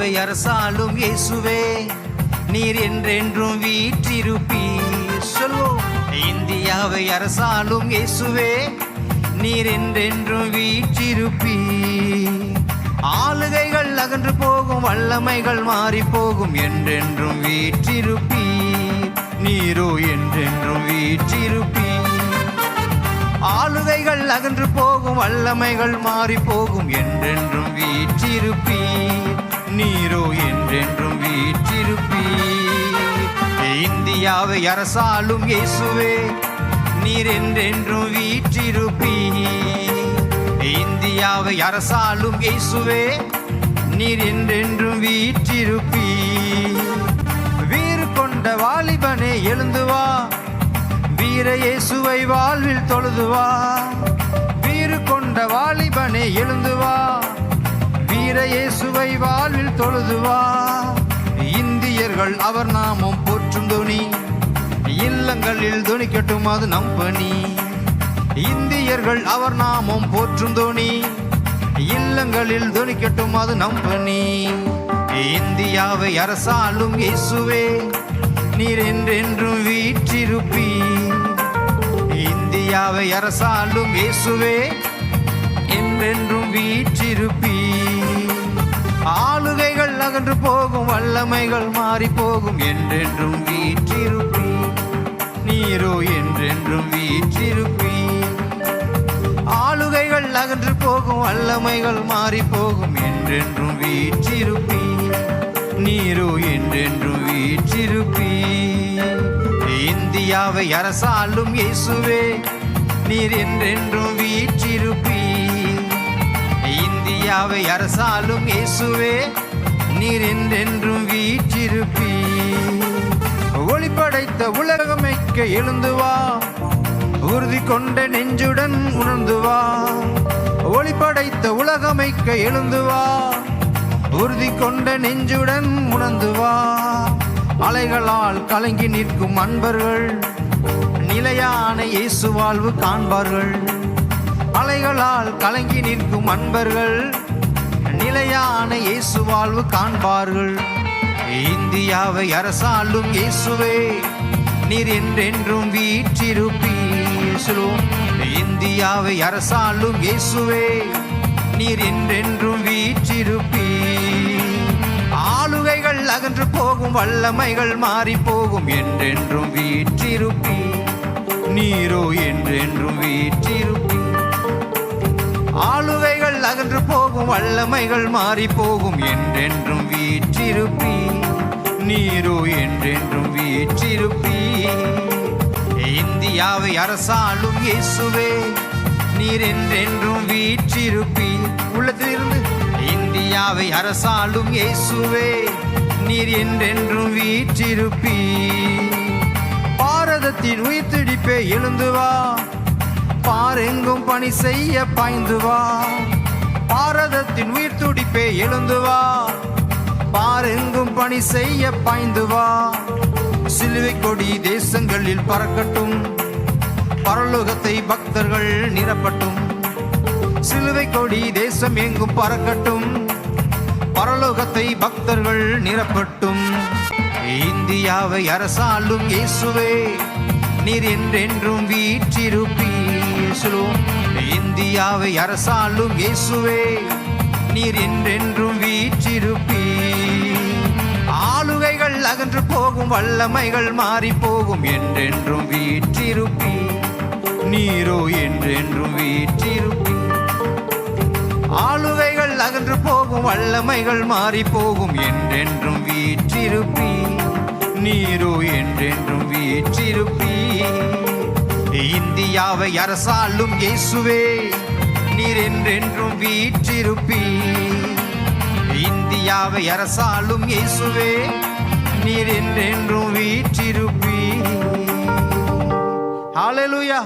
இந்தியாவை அரசாளும் இயேசுவே, நீர் என்றென்றும் வீற்றிருப்பீர். சொல்வோம். இந்தியாவை அரசாளும் இயேசுவே, நீர் என்றென்றும் வீற்றிருப்பீர். ஆளுகைகள் அகன்று போகும், வல்லமைகள் மாறி போகும், என்றென்றும் வீற்றிருப்பீர். நீரோ என்றென்றும் வீற்றிருப்பீர். ஆளுகைகள் அகன்று போகும், வல்லமைகள் மாறி போகும், என்றென்றும் வீற்றிருப்பீர். நீரோ என்றென்றும் வீற்றிருப்பீர். இந்தியாவை அரசாளும் இயேசுவே, நீர் என்றென்றும் வீற்றிருப்பீர். இந்தியாவை அரசாளும் இயேசுவே, நீர் என்றென்றும் வீற்றிருப்பீர். வீறு கொண்ட வாலிபனே எழுந்து வா, வீர இயேசுவை வாழ்வில் தொழுது வா. வீறு கொண்ட வாலிபனே எழுந்து வா, வீர இயேசுவை வாழ்வில் தொழுது வா. இந்தியர்கள் அவர் நாமம் போற்றும் துணி, இல்லங்களில் துணிக்கட்டும் அது நம் பணி. இந்தியர்கள் அவர் நாமம் போற்றும் துணி, இல்லங்களில் துணிக்கட்டும் அது நம் பணி. இந்தியாவை அரசாளும் இயேசுவே, நீர் என்றென்றும் வீற்றிருப்பீர். இந்தியாவை அரசாளும் இயேசுவே, என்றென்றும் வீற்றிருப்பீர். ஆளுகைகள் அகன்று போகும், வல்லமைகள் மாறி போகும், என்றென்றும் வீற்றிருப்பீர். நீரோ என்றென்றும் வீற்றிருப்பீர். ஆளுகைகள் அகன்று போகும், வல்லமைகள் மாறி போகும், என்றென்றும் வீற்றிருப்பீர். நீரோ என்றென்றும் வீற்றிருப்பீர். இந்தியாவை அரசாளும் இயேசுவே, நீர் என்றென்றும் வீற்றிருப்பீர். இந்தியாவை அரசாளும் இயேசுவே, நீர் என்றென்றும் வீற்றிருப்பீர். ஒளிப்படைத்த உலகமைக்க எழுந்து வா, உறுதி கொண்ட நெஞ்சுடன் உணர்ந்து வா. ஒளிப்படைத்த உலகமைக்க எழுந்து வா, உறுதி கொண்ட நெஞ்சுடன் உணர்ந்து வா. அலைகளால் கலங்கி நிற்கும் அன்பர்கள் நிலையான இயேசு வாழ்வு காண்பார்கள். அலைகளால் கலங்கி நிற்கும் அன்பர்கள் நிலையான இயேசு வாழ்வு காண்பார்கள். இந்தியாவை அரசாளும் இயேசுவே, நீர் என்றென்றும் வீற்றிருப்பீர். சொல்வோம். இந்தியாவை அரசாளும் இயேசுவே, நீர் என்றென்றும் வீற்றிருப்பீர். ஆளுகைகள் அகன்று போகும், வல்லமைகள் மாறி போகும், என்றென்றும் வீற்றிருப்பீர். நீரோ என்றென்றும் வீற்றிருப்பீர். ஆளுகைகள் அகன்று போகும், வல்லமைகள் மாறி போகும், என்றென்றும் வீற்றிருப்பீர். நீரோ என்றென்றும் வீற்றிருப்பீர். இந்தியாவை அரசாளும் இயேசுவே, நீர் என்றென்றும் வீற்றிருப்பீர். உள்ளத்திலிருந்து. இந்தியாவை அரசாளும் இயேசுவே, நீர் என்றென்றும் வீற்றிருப்பீர். பாரதத்தின் உயிர் துடிப்பே எழுந்து வா, பாரெங்கும் பணி செய்ய பாய்ந்து வா. பாரதத்தின் உயிர் துடிப்பே எழுந்து வா, பாரெங்கும் பணி செய்ய பாய்ந்து வா. சிலுவை கொடி தேசங்களில் பறக்கட்டும், பரலோகத்தை பக்தர்கள் நிரப்பட்டும். சிலுவை கொடி தேசம் எங்கும் பறக்கட்டும், பரலோகத்தை பக்தர்கள் நிரப்பட்டும். இந்தியாவை அரசாளும் இயேசுவே, நீர் என்றென்றும் வீற்றிருப்பீர். சொல்வோம். இந்தியாவை அரசாளும் இயேசுவே, நீர் என்றென்றும் வீற்றிருப்பீர். ஆளுகைகள் அகன்று போகும், வல்லமைகள் மாறி போகும், என்றென்றும் வீற்றிருப்பீர். நீரோ என்றென்றும் வீற்றிருப்பீர். ஆளுகைகள் அகன்று போகும், வல்லமைகள் மாறி போகும், என்றென்றும் வீற்றிருப்பீர். நீரோ என்றென்றும் வீற்றிருப்பீர். இந்தியாவை அரசாளும் இயேசுவே, நீர் என்றென்றும் வீற்றிருப்பீர். இந்தியாவை அரசாளும் இயேசுவே, நீர் என்றென்றும் வீற்றிருப்பீர். ஹல்லேலூயா.